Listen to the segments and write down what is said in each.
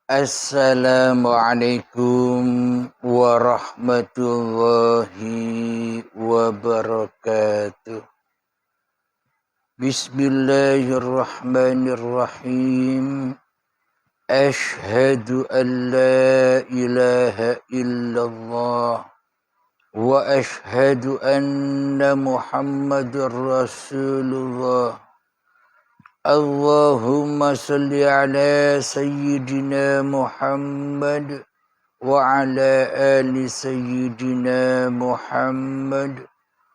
Assalamualaikum warahmatullahi wabarakatuh. Bismillahirrahmanirrahim. Ashhadu an la ilaha illallah wa ashhadu anna Muhammadar Rasulullah. Allahumma salli ala sayyidina Muhammad wa ala ali sayyidina Muhammad.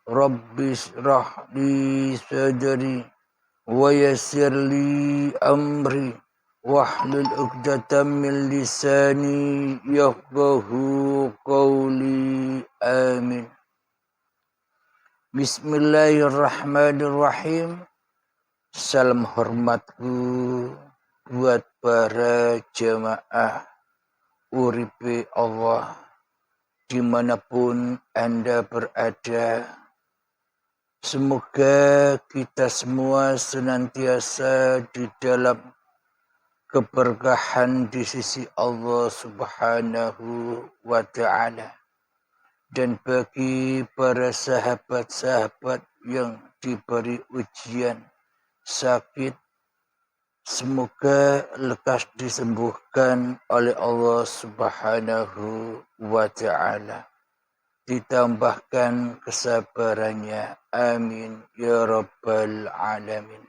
Rabbi shrah li sadri wa yassir li amri wahlul 'uqdatam min lisani yafqahu qawli. Amin. Bismillahirrahmanirrahim. Salam hormatku buat para jemaah uripe Allah dimanapun Anda berada. Semoga kita semua senantiasa di dalam keberkahan di sisi Allah Subhanahu wa Ta'ala. Dan bagi para sahabat-sahabat yang diberi ujian sakit, semoga lekas disembuhkan oleh Allah Subhanahu wa Ta'ala. Ditambahkan kesabarannya. Amin ya rabbal alamin.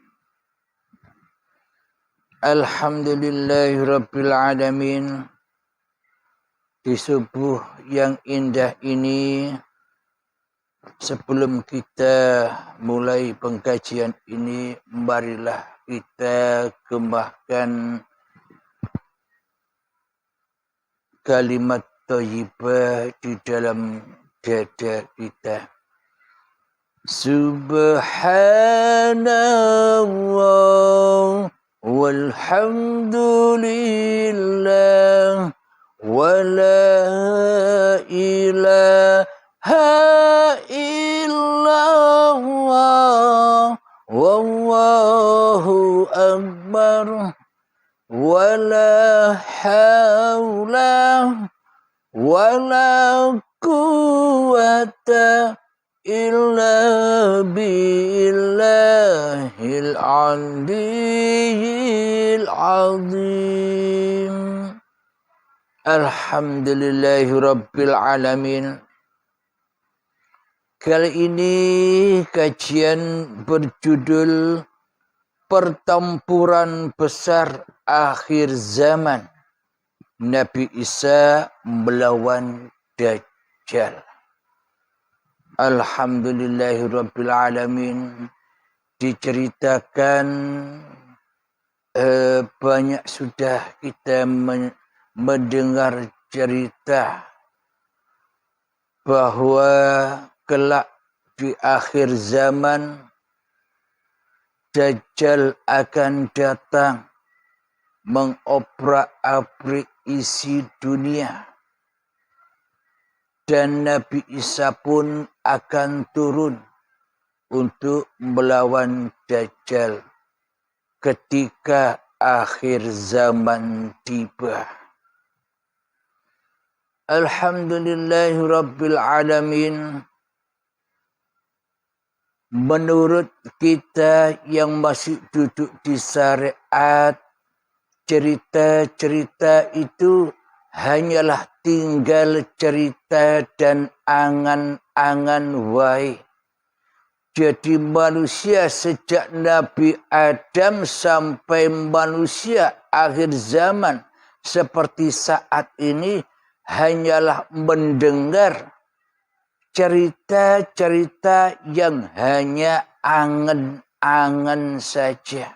Alhamdulillahi rabbil alamin. Di subuh yang indah ini, sebelum kita mulai pengkajian ini, marilah kita gembahkan kalimat thayyibah di dalam dada kita. Subhanallah walhamdulillah wa la ilaha illallah wallahu akbar wa la hawla wa la quwwata illa billahil aliyyil azim. Alhamdulillahi rabbil alamin. Kali ini kajian berjudul Pertempuran Besar Akhir Zaman, Nabi Isa melawan Dajjal. Alhamdulillahi rabbil alamin. Diceritakan banyak sudah kita mendengar cerita bahwa kelak di akhir zaman Dajjal akan datang mengobrak-abrik isi dunia, dan Nabi Isa pun akan turun untuk melawan Dajjal ketika akhir zaman tiba. Alhamdulillahi rabbil alamin. Menurut kita yang masih duduk di syariat, cerita-cerita itu hanyalah tinggal cerita dan angan-angan wae. Jadi manusia sejak Nabi Adam sampai manusia akhir zaman seperti saat ini hanyalah mendengar cerita-cerita yang hanya angan-angan saja.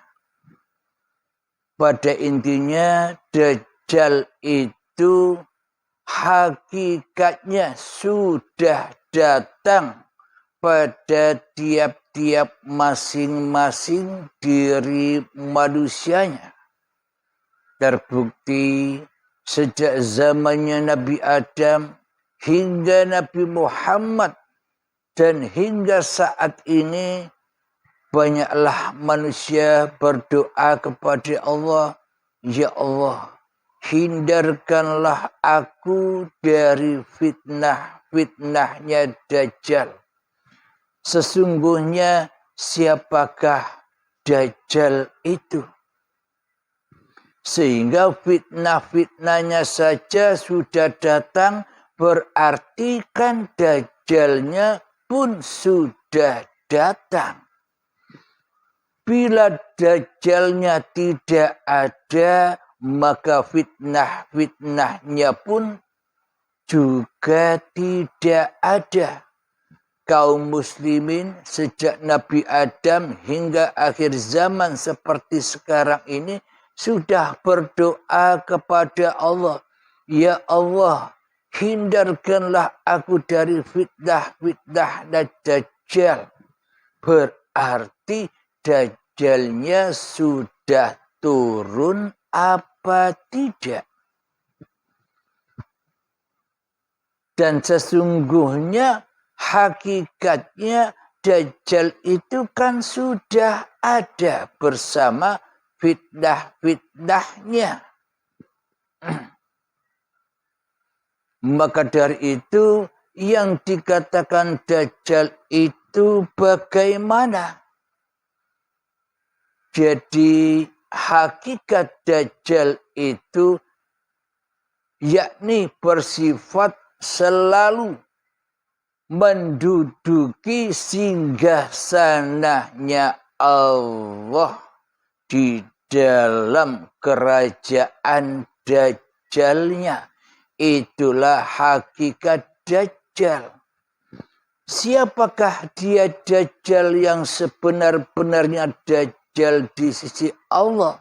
Pada intinya Dajjal itu hakikatnya sudah datang pada tiap-tiap masing-masing diri manusianya. Terbukti sejak zamannya Nabi Adam hingga Nabi Muhammad dan hingga saat ini banyaklah manusia berdoa kepada Allah, ya Allah, hindarkanlah aku dari fitnah-fitnahnya Dajjal. Sesungguhnya siapakah Dajjal itu? Sehingga fitnah-fitnahnya saja sudah datang, berarti kan Dajjalnya pun sudah datang. Bila Dajjalnya tidak ada, maka fitnah-fitnahnya pun juga tidak ada. Kaum muslimin sejak Nabi Adam hingga akhir zaman seperti sekarang ini sudah berdoa kepada Allah. Ya Allah, hindarkanlah aku dari fitnah-fitnah Dajjal. Berarti Dajjalnya sudah turun apa tidak? Dan sesungguhnya hakikatnya Dajjal itu kan sudah ada bersama fitnah-fitnahnya. Maka dari itu yang dikatakan Dajjal itu bagaimana? Jadi hakikat Dajjal itu yakni bersifat selalu menduduki singgasananya Allah di dalam kerajaan Dajjalnya. Itulah hakikat Dajjal. Siapakah dia Dajjal yang sebenar-benarnya Dajjal di sisi Allah?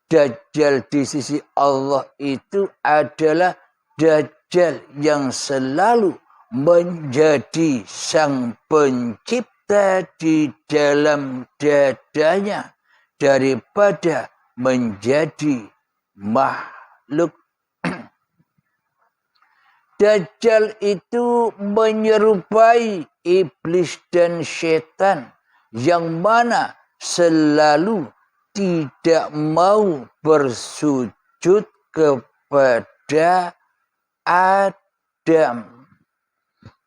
Dajjal di sisi Allah itu adalah Dajjal yang selalu menjadi sang pencipta di dalam dadanya daripada menjadi makhluk. Dajjal itu menyerupai iblis dan setan yang mana selalu tidak mau bersujud kepada Adam.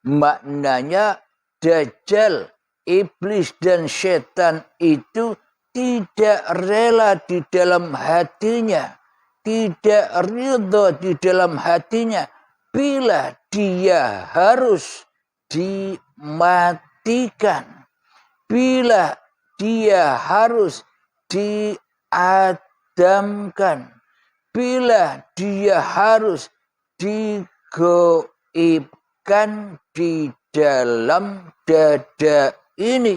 Maknanya Dajjal, iblis dan setan itu tidak rela di dalam hatinya, tidak ridha di dalam hatinya bila dia harus dimatikan, bila dia harus diadamkan, bila dia harus digoibkan di dalam dada ini.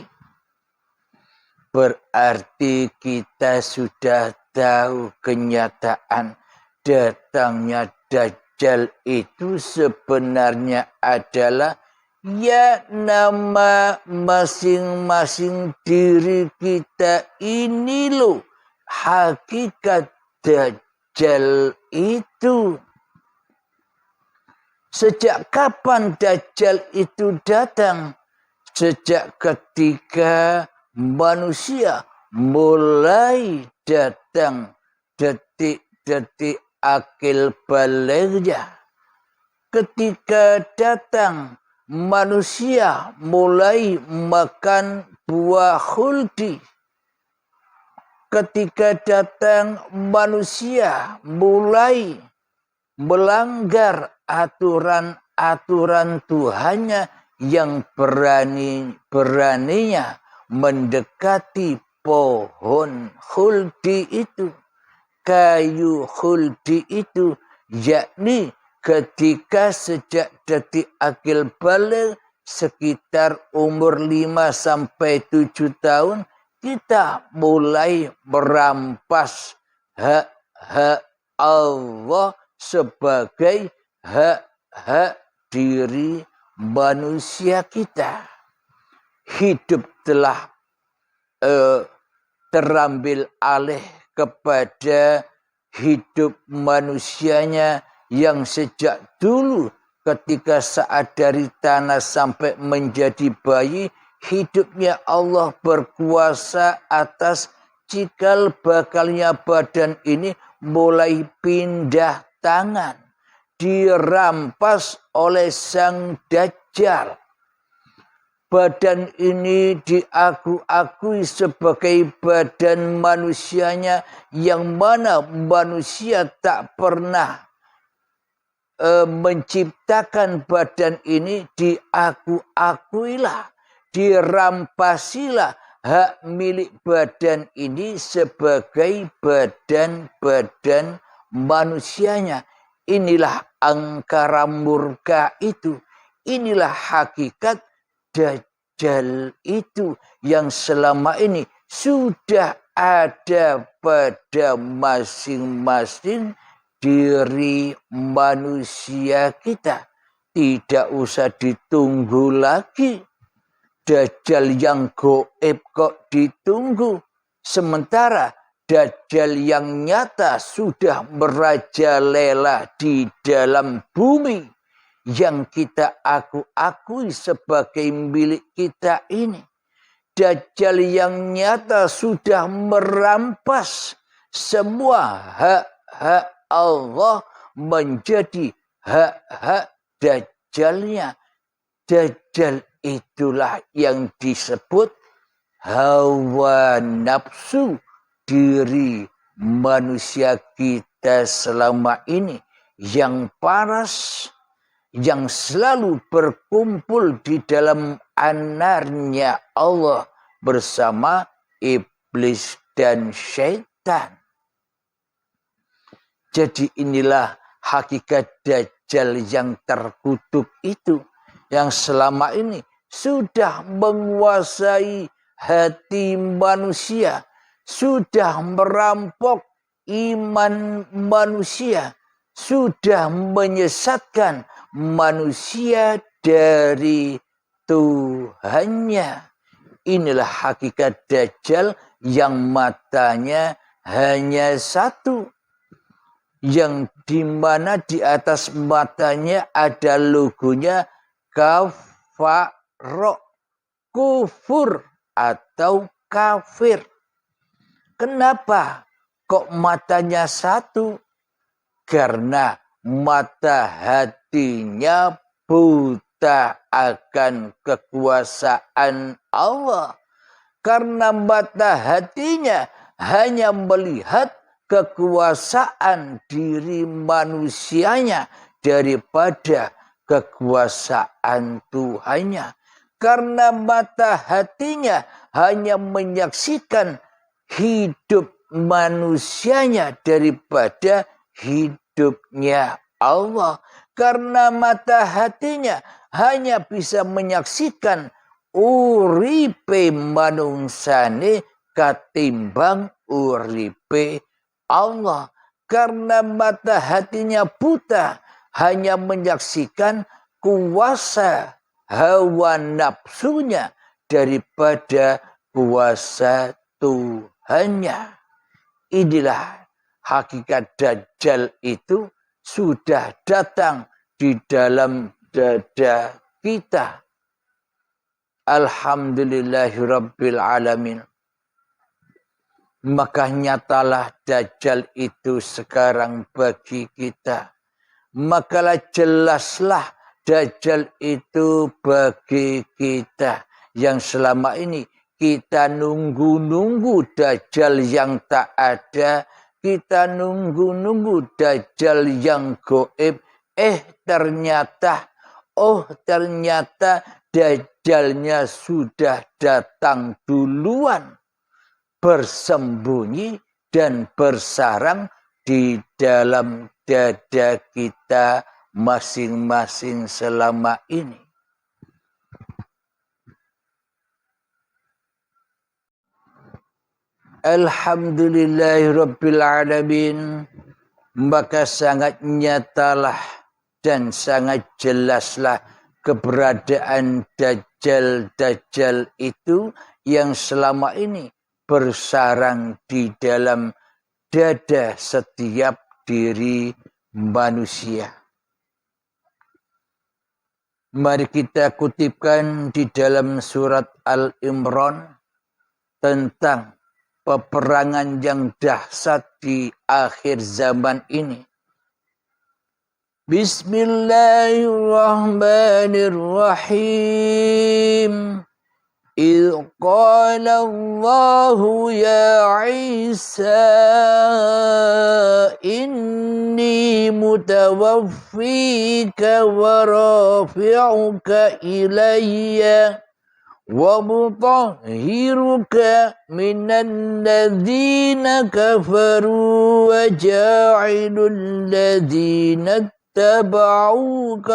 Berarti kita sudah tahu kenyataan datangnya Dajjal itu sebenarnya adalah ya nama masing-masing diri kita ini loh. Hakikat Dajjal itu. Sejak kapan Dajjal itu datang? Sejak ketika manusia mulai datang detik-detik akil balignya. Ketika datang manusia mulai makan buah khuldi. Ketika datang manusia mulai melanggar aturan-aturan Tuhannya yang beraninya mendekati pohon khuldi itu, kayu khuldi itu, yakni ketika sejak detik akil baligh sekitar umur 5-7 tahun kita mulai merampas hak-hak Allah sebagai hak-hak diri manusia kita. Hidup telah terambil alih kepada hidup manusianya yang sejak dulu ketika saat dari tanah sampai menjadi bayi, hidupnya Allah berkuasa atas cikal bakalnya badan ini mulai pindah tangan, dirampas oleh sang Dajjal. Badan ini diakui sebagai badan manusianya, yang mana manusia tak pernah menciptakan badan ini. Diakuilah, dirampasilah hak milik badan ini sebagai badan manusianya. Inilah angkara murka itu. Inilah hakikat Dajjal itu yang selama ini sudah ada pada masing-masing diri manusia kita. Tidak usah ditunggu lagi. Dajjal yang goib kok ditunggu. Sementara Dajjal yang nyata sudah merajalela di dalam bumi, yang kita akui sebagai milik kita ini. Dajjal yang nyata sudah merampas semua hak-hak Allah menjadi hak-hak Dajjalnya. Dajjal itulah yang disebut hawa nafsu diri manusia kita selama ini, yang paras, yang selalu berkumpul di dalam anarnya Allah bersama iblis dan syaitan. Jadi inilah hakikat Dajjal yang terkutuk itu, yang selama ini sudah menguasai hati manusia, sudah merampok iman manusia, sudah menyesatkan manusia dari Tuhannya. Inilah hakikat Dajjal yang matanya hanya satu, yang dimana di atas matanya ada logonya kafaro, kufur atau kafir. Kenapa kok matanya satu? Karena mata hatinya buta akan kekuasaan Allah. Karena mata hatinya hanya melihat kekuasaan diri manusianya daripada kekuasaan Tuhannya. Karena mata hatinya hanya menyaksikan hidup manusianya daripada hidupnya Allah. Karena mata hatinya hanya bisa menyaksikan uripe manungsane katimbang uripe Allah. Karena mata hatinya buta, hanya menyaksikan kuasa hawa nafsunya daripada kuasa Tuhannya. Inilah hakikat Dajjal itu sudah datang di dalam dada kita. Alhamdulillahirabbil alamin. Maka nyatalah Dajjal itu sekarang bagi kita. Makalah jelaslah Dajjal itu bagi kita, yang selama ini kita nunggu-nunggu Dajjal yang tak ada. Kita nunggu-nunggu Dajjal yang goib. Ternyata Dajjalnya sudah datang duluan, bersembunyi dan bersarang di dalam dada kita masing-masing selama ini. Alhamdulillahirabbil alamin. Maka sangat nyatalah dan sangat jelaslah keberadaan Dajjal itu yang selama ini bersarang di dalam dada setiap diri manusia. Mari kita kutipkan di dalam surat Al-Imran tentang peperangan yang dahsyat di akhir zaman ini. Bismillahirrahmanirrahim. إذ قال الله يا عيسى إني متوفيك ورافعك إلي ومطهرك من الذين كفروا وجاعل الذين اتبعوك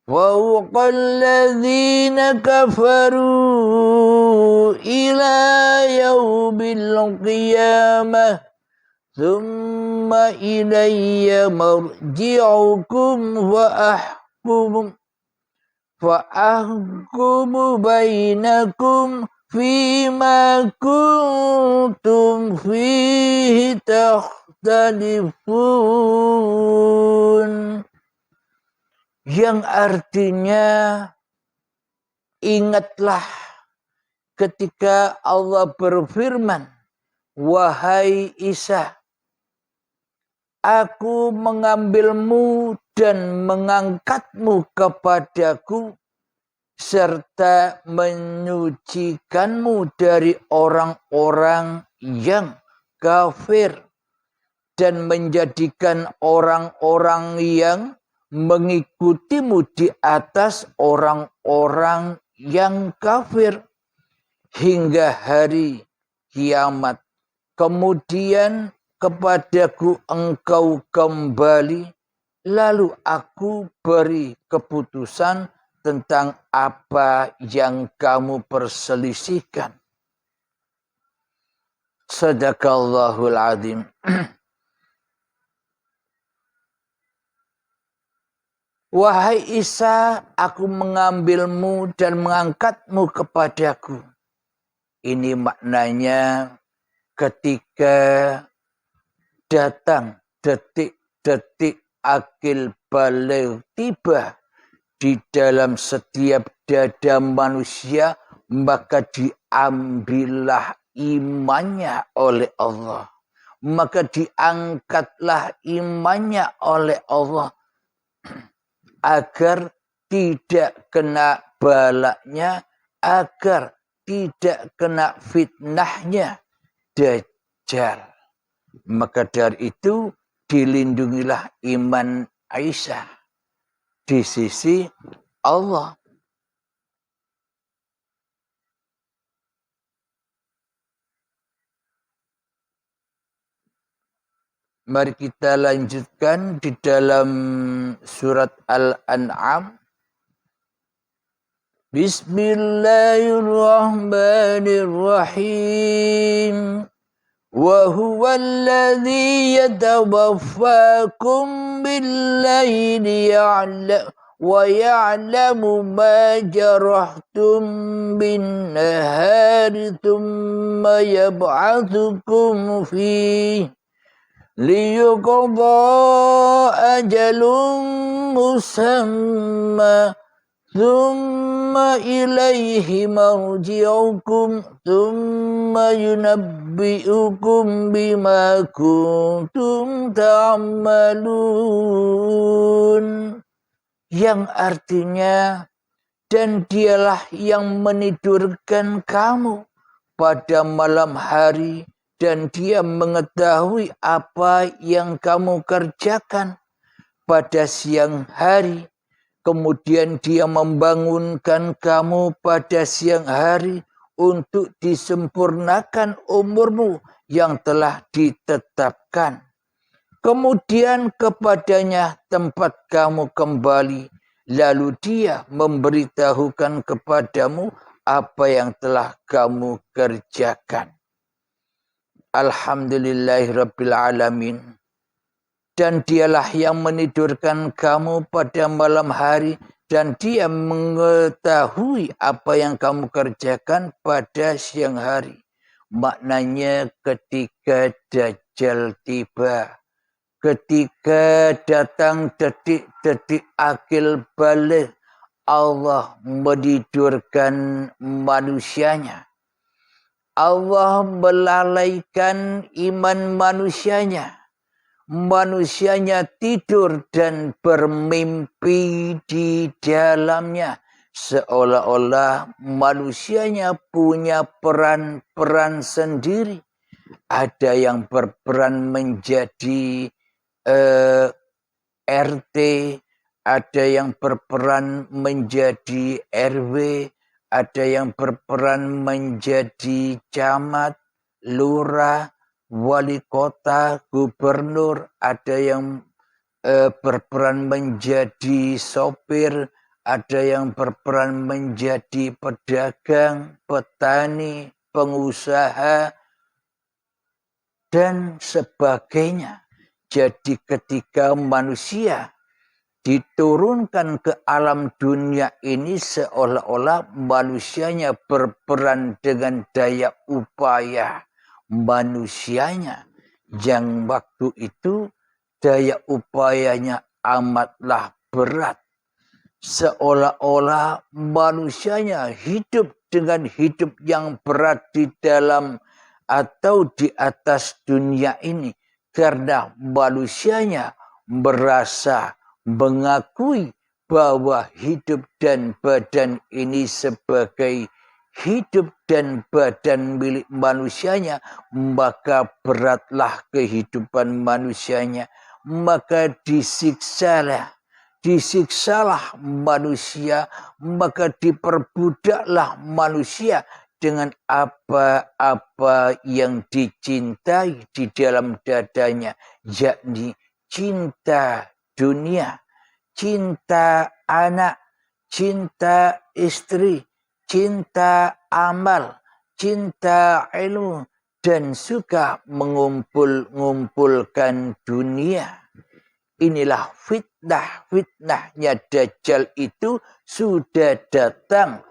فوق الذين كفروا إلى يوم القيامة ثم إلي مرجعكم فأحكم بينكم فيما كنتم فيه تختلفون. Yang artinya, ingatlah ketika Allah berfirman, wahai Isa, aku mengambilmu dan mengangkatmu kepadaku, serta menyucikanmu dari orang-orang yang kafir, dan menjadikan orang-orang yang mengikutimu di atas orang-orang yang kafir hingga hari kiamat. Kemudian kepadaku engkau kembali, lalu aku beri keputusan tentang apa yang kamu perselisihkan. Sadaqallahul azim. Wahai Isa, aku mengambilmu dan mengangkatmu kepadaku. Ini maknanya ketika datang detik-detik akil baligh tiba di dalam setiap dada manusia, maka diambillah imannya oleh Allah. Maka diangkatlah imannya oleh Allah agar tidak kena balaknya, agar tidak kena fitnahnya Dajjal. Maka dari itu dilindungilah iman Aisyah di sisi Allah. Mari kita lanjutkan di dalam surat Al-An'am. Bismillahirrahmanirrahim. Wa huwa alladhi yatawaffakum bil-layli wa ya'lamu ma jarahtum bin-nahari thumma yab'athukum fihi liyuqda ajalun musamma thumma ilaihi marji'ukum thumma yunabbi'ukum bima kuntum ta'malun. Yang artinya, dan dialah yang menidurkan kamu pada malam hari, dan dia mengetahui apa yang kamu kerjakan pada siang hari. Kemudian dia membangunkan kamu pada siang hari untuk disempurnakan umurmu yang telah ditetapkan. Kemudian kepadanya tempat kamu kembali, lalu dia memberitahukan kepadamu apa yang telah kamu kerjakan. Alhamdulillahirabbil alamin. Dan dialah yang menidurkan kamu pada malam hari, dan dia mengetahui apa yang kamu kerjakan pada siang hari. Maknanya ketika Dajjal tiba, ketika datang detik-detik akil baligh, Allah menidurkan manusianya. Allah melalaikan iman manusianya. Manusianya tidur dan bermimpi di dalamnya. Seolah-olah manusianya punya peran-peran sendiri. Ada yang berperan menjadi RT, ada yang berperan menjadi RW, ada yang berperan menjadi camat, lurah, wali kota, gubernur, ada yang berperan menjadi sopir, ada yang berperan menjadi pedagang, petani, pengusaha, dan sebagainya. Jadi ketika manusia diturunkan ke alam dunia ini seolah-olah manusianya berperan dengan daya upaya manusianya. Yang waktu itu daya upayanya amatlah berat. Seolah-olah manusianya hidup dengan hidup yang berat di dalam atau di atas dunia ini. Karena manusianya merasa mengakui bahwa hidup dan badan ini sebagai hidup dan badan milik manusianya, maka beratlah kehidupan manusianya, maka disiksalah manusia, maka diperbudaklah manusia dengan apa-apa yang dicintai di dalam dadanya, yakni cinta dunia, cinta anak, cinta istri, cinta amal, cinta ilmu, dan suka mengumpul-ngumpulkan dunia. Inilah fitnahnya Dajjal itu sudah datang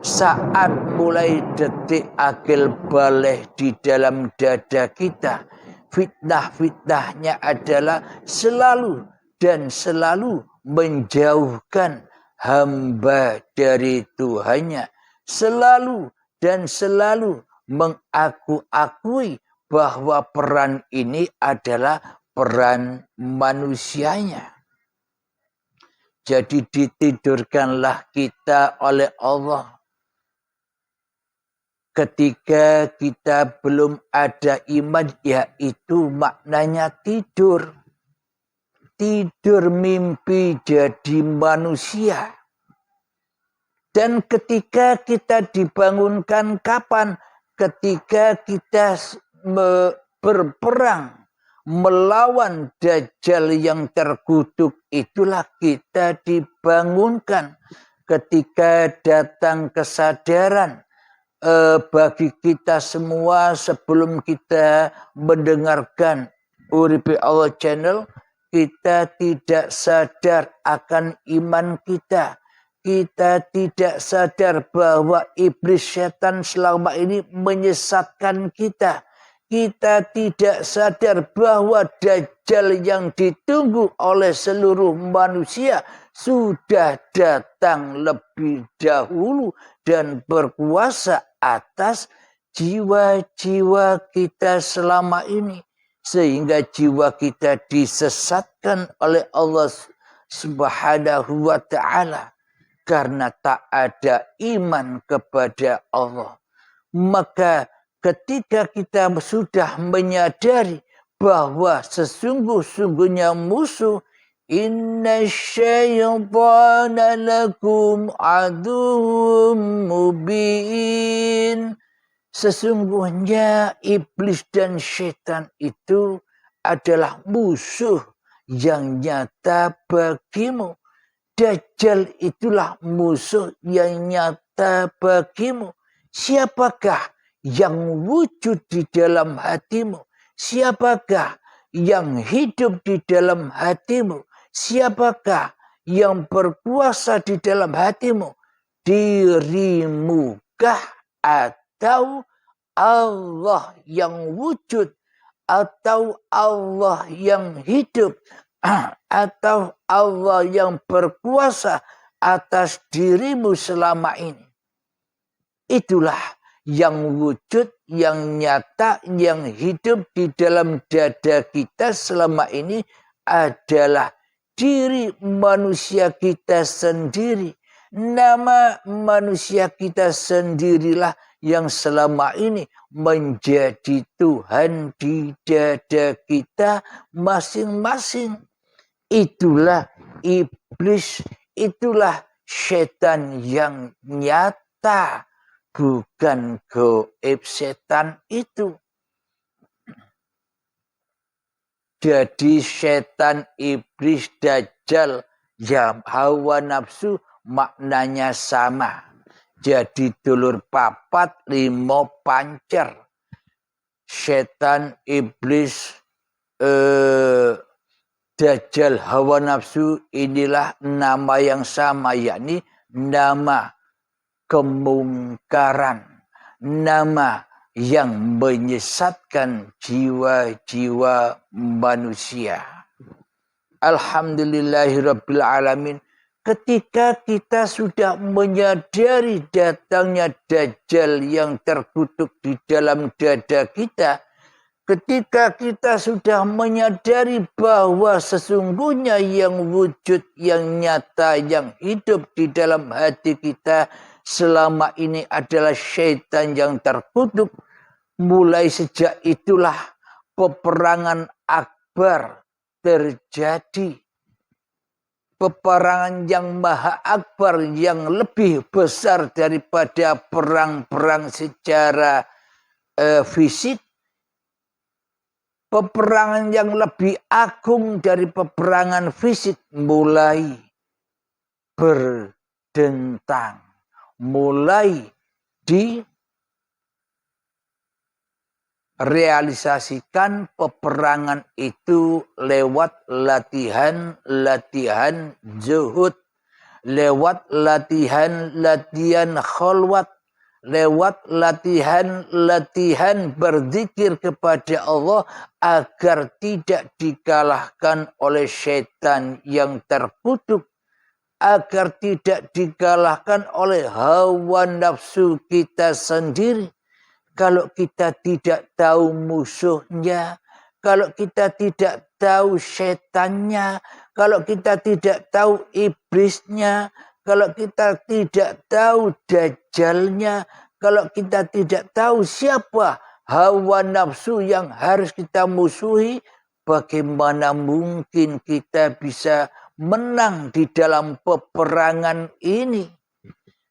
saat mulai detik akil balik di dalam dada kita. Fitnahnya adalah selalu dan selalu menjauhkan hamba dari Tuhannya. Selalu dan selalu mengaku-akui bahwa peran ini adalah peran manusianya. Jadi ditidurkanlah kita oleh Allah ketika kita belum ada iman, yaitu maknanya tidur. Tidur mimpi jadi manusia. Dan ketika kita dibangunkan kapan? Ketika kita berperang melawan Dajjal yang terkutuk, itulah kita dibangunkan. Ketika datang kesadaran bagi kita semua sebelum kita mendengarkan Uripi Allah Channel, kita tidak sadar akan iman kita. Kita tidak sadar bahwa iblis setan selama ini menyesatkan kita. Kita tidak sadar bahwa Dajjal yang ditunggu oleh seluruh manusia sudah datang lebih dahulu dan berkuasa atas jiwa-jiwa kita selama ini. Sehingga jiwa kita disesatkan oleh Allah Subhanahu wa ta'ala. Karena tak ada iman kepada Allah. Maka ketika kita sudah menyadari bahwa sesungguh-sungguhnya musuh, inna syaitana lakum aduwwum mubin. Sesungguhnya iblis dan syaitan itu adalah musuh yang nyata bagimu. Dajjal itulah musuh yang nyata bagimu. Siapakah yang wujud di dalam hatimu? Siapakah yang hidup di dalam hatimu? Siapakah yang berkuasa di dalam hatimu? Dirimukah atau Allah yang wujud? Atau Allah yang hidup? Atau Allah yang berkuasa atas dirimu selama ini? Itulah yang wujud, yang nyata, yang hidup di dalam dada kita selama ini adalah diri manusia kita sendiri. Nama manusia kita sendirilah yang selama ini menjadi Tuhan di dada kita masing-masing. Itulah iblis, itulah setan yang nyata, bukan gaib setan itu. Jadi setan, iblis, dajjal, ya hawa nafsu maknanya sama. Jadi dulur papat limo pancer. Setan, iblis, dajjal, hawa nafsu inilah nama yang sama, yakni nama kemungkaran, nama yang menyesatkan jiwa-jiwa manusia. Alhamdulillahirabbil alamin. Ketika kita sudah menyadari datangnya dajjal yang terkutuk di dalam dada kita, ketika kita sudah menyadari bahwa sesungguhnya yang wujud, yang nyata, yang hidup di dalam hati kita selama ini adalah syaitan yang terkutuk, mulai sejak itulah peperangan akbar terjadi. Peperangan yang maha akbar, yang lebih besar daripada perang-perang secara fisik. Peperangan yang lebih agung dari peperangan fisik mulai berdentang. Mulai direalisasikan peperangan itu lewat latihan zuhud, lewat latihan khalwat, lewat latihan berzikir kepada Allah agar tidak dikalahkan oleh setan yang terkutuk, agar tidak dikalahkan oleh hawa nafsu kita sendiri. Kalau kita tidak tahu musuhnya, kalau kita tidak tahu setannya, kalau kita tidak tahu iblisnya, kalau kita tidak tahu dajjalnya, kalau kita tidak tahu siapa hawa nafsu yang harus kita musuhi, bagaimana mungkin kita bisa menang di dalam peperangan ini?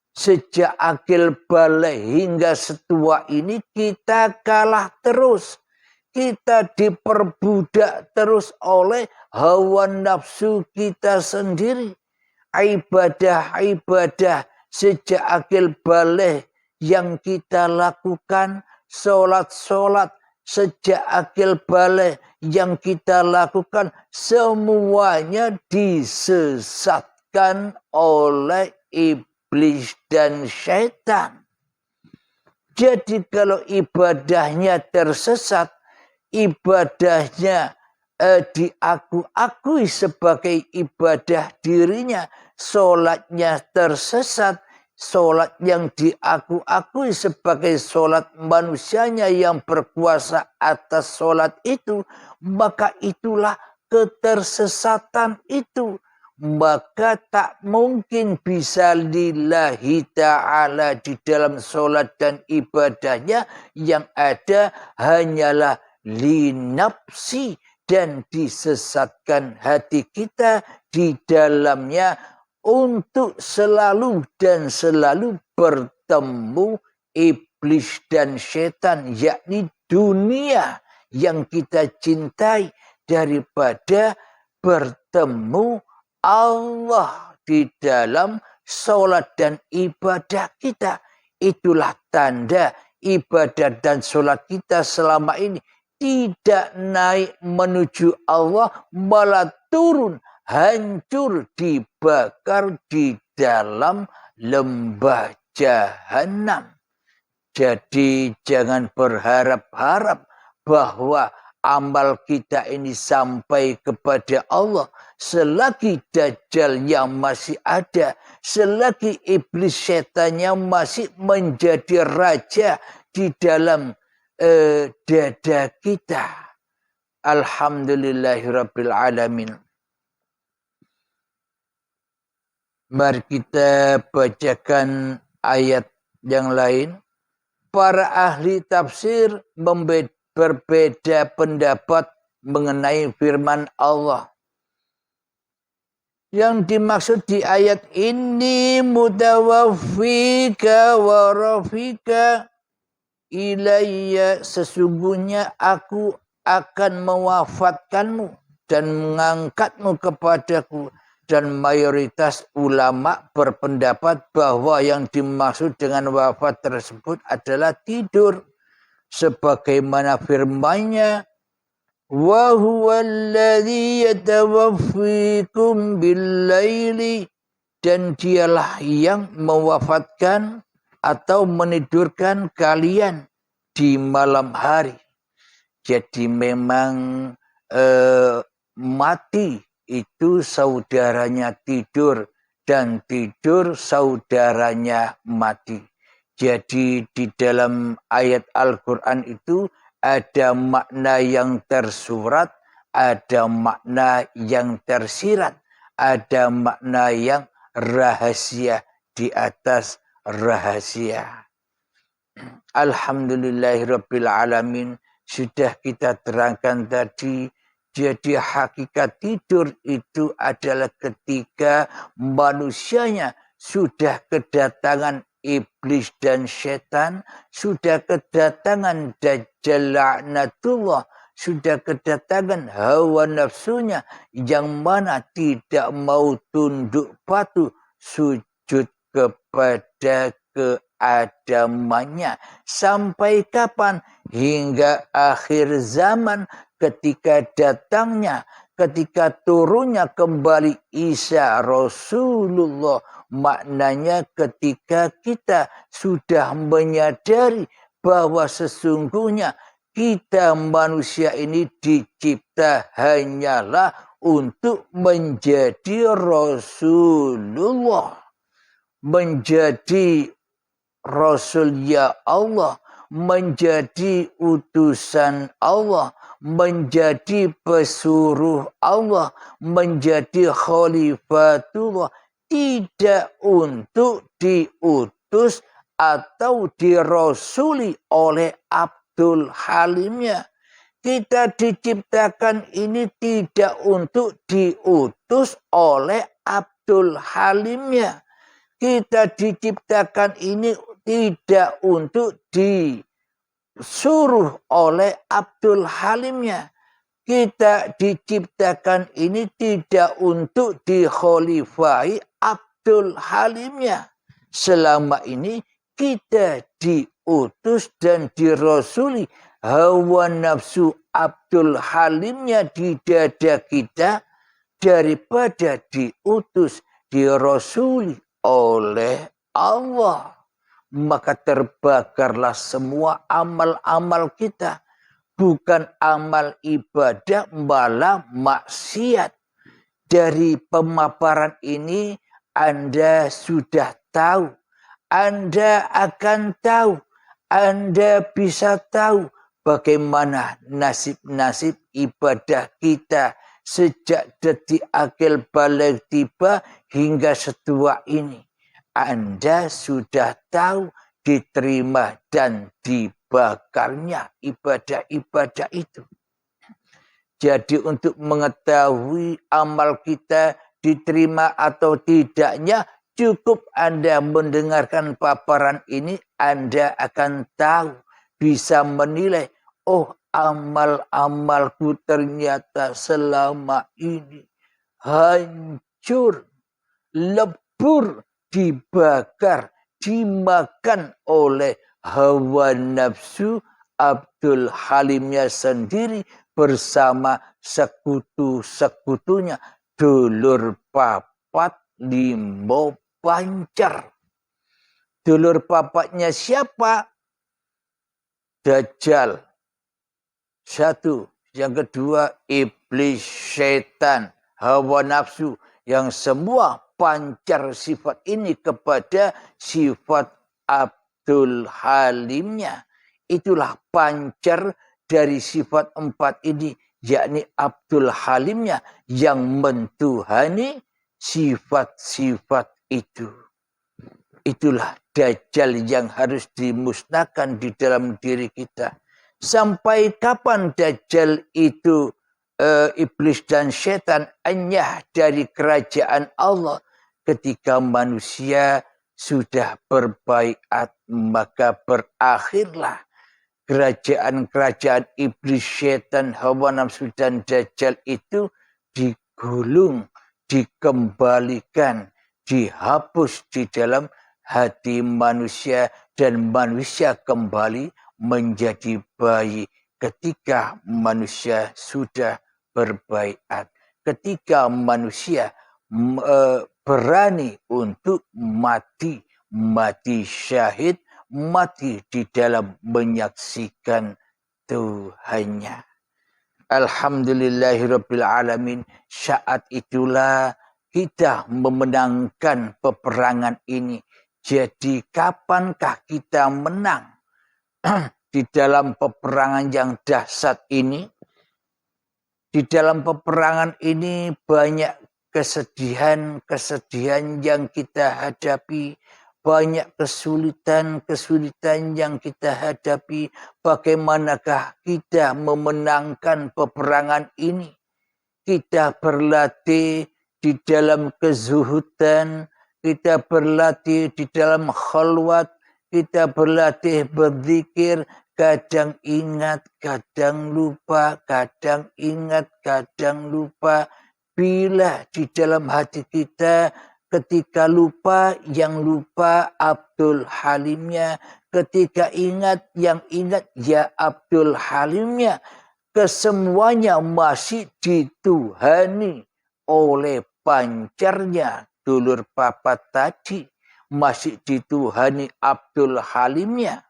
Sejak akil balik hingga setua ini kita kalah terus. Kita diperbudak terus oleh hawa nafsu kita sendiri. Ibadah sejak akil balik yang kita lakukan, solat sejak akil balik yang kita lakukan, semuanya disesatkan oleh iblis dan syaitan. Jadi kalau ibadahnya tersesat, ibadahnya diakui sebagai ibadah dirinya, solatnya tersesat, solat yang diakui sebagai solat manusianya yang berkuasa atas solat itu, maka itulah ketersesatan itu. Maka tak mungkin bisa lillahi ta'ala di dalam solat dan ibadahnya, yang ada hanyalah linapsi, dan disesatkan hati kita di dalamnya untuk selalu dan selalu bertemu iblis dan setan, yakni dunia yang kita cintai daripada bertemu Allah di dalam solat dan ibadah kita. Itulah tanda ibadah dan solat kita selama ini tidak naik menuju Allah, malah turun, hancur, dibakar di dalam lembah jahanam. Jadi jangan berharap-harap bahwa amal kita ini sampai kepada Allah, selagi Dajjal yang masih ada, selagi iblis setannya masih menjadi raja di dalam dada kita. Alhamdulillahirabbil alamin. Mari kita bacakan ayat yang lain. Para ahli tafsir berbeda pendapat mengenai firman Allah. Yang dimaksud di ayat ini mutawaffika wa rafika ilayya, sesungguhnya aku akan mewafatkanmu dan mengangkatmu kepadaku. Dan mayoritas ulama berpendapat bahwa yang dimaksud dengan wafat tersebut adalah tidur. Sebagaimana firman-Nya, wa huwallazi yatawaffikum bil-laili, dan dialah yang mewafatkan atau menidurkan kalian di malam hari. Jadi memang mati itu saudaranya tidur, dan tidur saudaranya mati. Jadi di dalam ayat Al-Quran itu ada makna yang tersurat, ada makna yang tersirat, ada makna yang rahasia di atas rahasia. Alhamdulillahirabbil alamin. Sudah kita terangkan tadi. Jadi hakikat tidur itu adalah ketika manusianya sudah kedatangan iblis dan setan, sudah kedatangan Dajjal la'natullah, sudah kedatangan hawa nafsunya yang mana tidak mau tunduk patuh sujud kepada keadamannya. Sampai kapan? Hingga akhir zaman, ketika datangnya, ketika turunnya kembali Isa Rasulullah. Maknanya ketika kita sudah menyadari bahwa sesungguhnya kita manusia ini dicipta hanyalah untuk menjadi Rasulullah. Menjadi Rasul ya Allah, menjadi utusan Allah, menjadi pesuruh Allah, menjadi khalifatullah, tidak untuk diutus atau dirasuli oleh Abdul Halimnya. Kita diciptakan ini tidak untuk diutus oleh Abdul Halimnya. Kita diciptakan ini tidak untuk disuruh oleh Abdul Halimnya. Kita diciptakan ini tidak untuk dikhalifahi Abdul Halimnya. Selama ini kita diutus dan dirasuli hawa nafsu Abdul Halimnya di dada kita daripada diutus, dirasuli oleh Allah. Maka terbakarlah semua amal-amal kita. Bukan amal ibadah, malah maksiat. Dari pemaparan ini Anda sudah tahu. Anda akan tahu. Anda bisa tahu bagaimana nasib-nasib ibadah kita sejak detik akil balik tiba hingga setua ini. Anda sudah tahu diterima dan dibakarnya ibadah-ibadah itu. Jadi untuk mengetahui amal kita diterima atau tidaknya, cukup Anda mendengarkan paparan ini, Anda akan tahu, bisa menilai, oh amal-amalku ternyata selama ini hancur, lebur, dibakar, dimakan oleh hawa nafsu Abdul Halimnya sendiri bersama sekutu-sekutunya, dulur papat limbo pancar. Dulur papatnya siapa? Dajjal. Satu, Yang kedua, iblis, syaitan, hawa nafsu. Yang semua pancar sifat ini kepada sifat Abdul Halimnya. Itulah pancar dari sifat empat ini, yakni Abdul Halimnya yang mentuhani sifat-sifat itu. Itulah Dajjal yang harus dimusnahkan di dalam diri kita. Sampai kapan Dajjal itu iblis dan setan anyah dari kerajaan Allah? Ketika manusia sudah berbaiat, maka berakhirlah kerajaan-kerajaan iblis, setan, hawa nafsu dan Dajjal itu digulung, dikembalikan, dihapus di dalam hati manusia dan manusia kembali menjadi bayi ketika manusia sudah berbaiat. Ketika manusia berani untuk mati syahid, mati di dalam menyaksikan Tuhannya. Alhamdulillahirabbil alamin. Saat itulah kita memenangkan peperangan ini. Jadi kapankah kita menang di dalam peperangan yang dahsyat ini? Di dalam peperangan ini banyak kesedihan yang kita hadapi, banyak kesulitan yang kita hadapi. Bagaimanakah kita memenangkan peperangan ini? Kita berlatih di dalam kezuhudan, kita berlatih di dalam khalwat, kita berlatih berzikir, kadang ingat, kadang lupa, kadang ingat, kadang lupa. Bila di dalam hati kita ketika lupa, yang lupa Abdul Halimnya. Ketika ingat, yang ingat ya Abdul Halimnya. Kesemuanya masih dituhani oleh pancarnya dulur papat tadi. Masih dituhani Abdul Halimnya.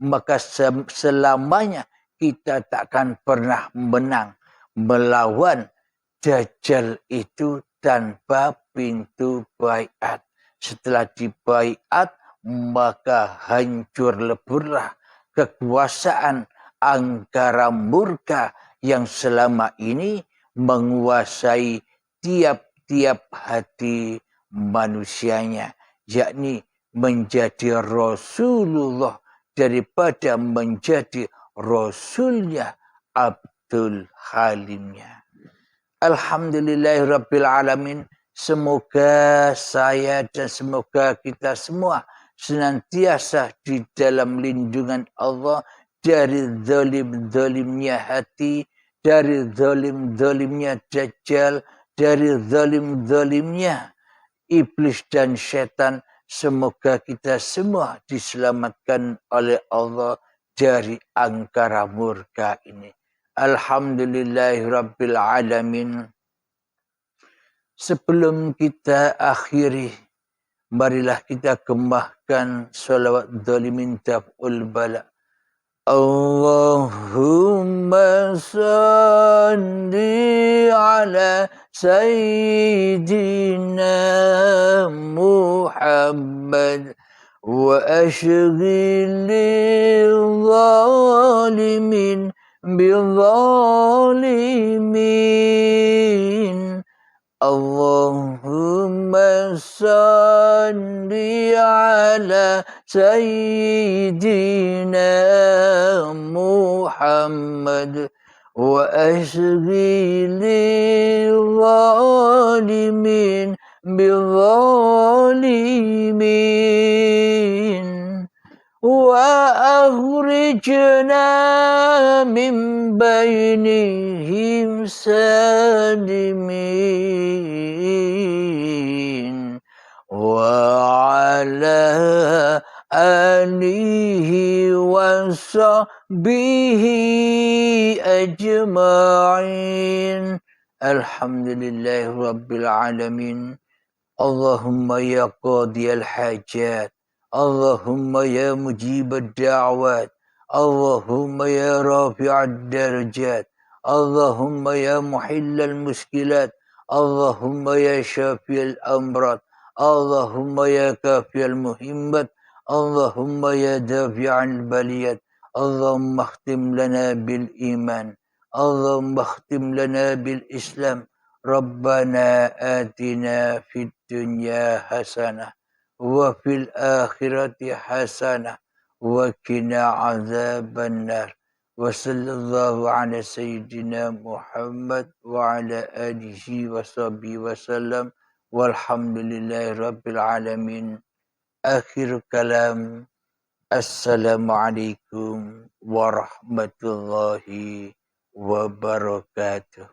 Maka selamanya kita takkan pernah menang melawan Dajjal itu tanpa pintu baiat. Setelah dibaiat, maka hancur leburlah kekuasaan angkara murka yang selama ini menguasai tiap-tiap hati manusianya, yakni menjadi Rasulullah daripada menjadi Rasulnya Abdul Halimnya. Alhamdulillahirabbil alamin. Semoga saya dan semoga kita semua senantiasa di dalam lindungan Allah dari zalim-zalimnya hati, dari zalim-zalimnya Dajjal, dari zalim-zalimnya iblis dan setan. Semoga kita semua diselamatkan oleh Allah dari angkara murka ini. Alhamdulillahirabbil alamin. Sebelum kita akhiri, marilah kita gemahkan salawat zalimin taf'ul bala. Allahumma salli ala Sayyidina Muhammad wa ashghilil zalimin bizalimin. Allahumma salli ala Sayyidina Muhammad wa ashghilil zalimin bizalimin. وأخرجنا من بينهم سالمين وعلى آله وصحبه أجمعين. الحمد لله رب العالمين. اللهم يا قاضي الحاجات، اللهم يا مجيب الدعوات، اللهم يا رافع الدرجات، اللهم يا محل المشكلات، اللهم يا شافي الأمراض، اللهم يا كافي المهمات، اللهم يا دافع البليات، اللهم اختم لنا بالإيمان، اللهم اختم لنا بالإسلام. ربنا آتنا في الدنيا حسنة وفي الآخرة حسنة وقنا عذاب النار. وصلى الله على سيدنا محمد وعلى آله وصحبه وسلم والحمد لله رب العالمين. آخر كلام. السلام عليكم ورحمة الله وبركاته.